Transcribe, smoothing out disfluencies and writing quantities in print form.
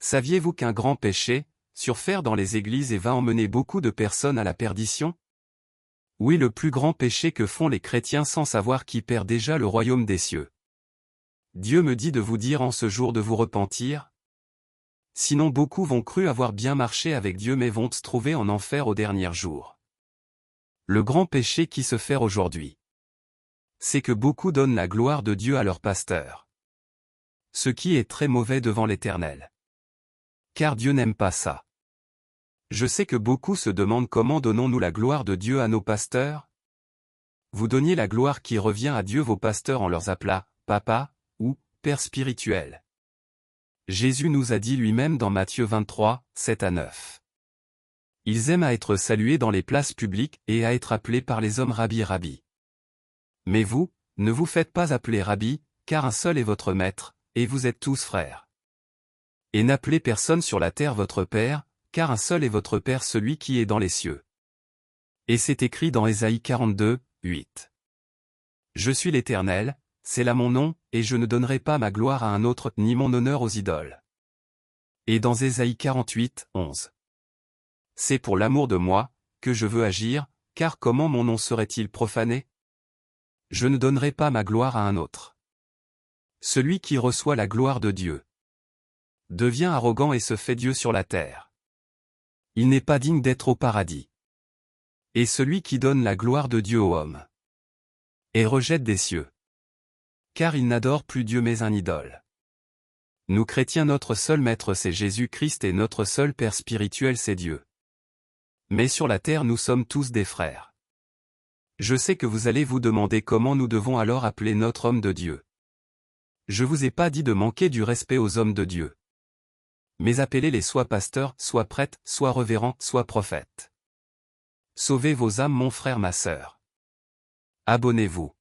Saviez-vous qu'un grand péché, surfaire dans les églises et va emmener beaucoup de personnes à la perdition? Oui, le plus grand péché que font les chrétiens sans savoir qui perd déjà le royaume des cieux. Dieu me dit de vous dire en ce jour de vous repentir. Sinon beaucoup vont cru avoir bien marché avec Dieu mais vont se trouver en enfer au dernier jour. Le grand péché qui se fait aujourd'hui, c'est que beaucoup donnent la gloire de Dieu à leur pasteur. Ce qui est très mauvais devant l'Éternel. Car Dieu n'aime pas ça. Je sais que beaucoup se demandent comment donnons-nous la gloire de Dieu à nos pasteurs? Vous donniez la gloire qui revient à Dieu vos pasteurs en leur appelant « Papa » ou « Père spirituel ». Jésus nous a dit lui-même dans Matthieu 23, 7-9. Ils aiment à être salués dans les places publiques et à être appelés par les hommes Rabbi Rabbi. Mais vous, ne vous faites pas appeler Rabbi, car un seul est votre maître, et vous êtes tous frères. Et n'appelez personne sur la terre votre Père, car un seul est votre Père celui qui est dans les cieux. Et c'est écrit dans Ésaïe 42, 8. Je suis l'Éternel, c'est là mon nom, et je ne donnerai pas ma gloire à un autre, ni mon honneur aux idoles. Et dans Ésaïe 48, 11. C'est pour l'amour de moi, que je veux agir, car comment mon nom serait-il profané? Je ne donnerai pas ma gloire à un autre. Celui qui reçoit la gloire de Dieu devient arrogant et se fait Dieu sur la terre. Il n'est pas digne d'être au paradis. Et celui qui donne la gloire de Dieu aux hommes et rejette des cieux. Car il n'adore plus Dieu mais un idole. Nous chrétiens, notre seul maître c'est Jésus-Christ et notre seul Père spirituel c'est Dieu. Mais sur la terre nous sommes tous des frères. Je sais que vous allez vous demander comment nous devons alors appeler notre homme de Dieu. Je vous ai pas dit de manquer du respect aux hommes de Dieu. Mais appelez-les soit pasteurs, soit prêtres, soit révérends, soit prophètes. Sauvez vos âmes mon frère ma sœur. Abonnez-vous.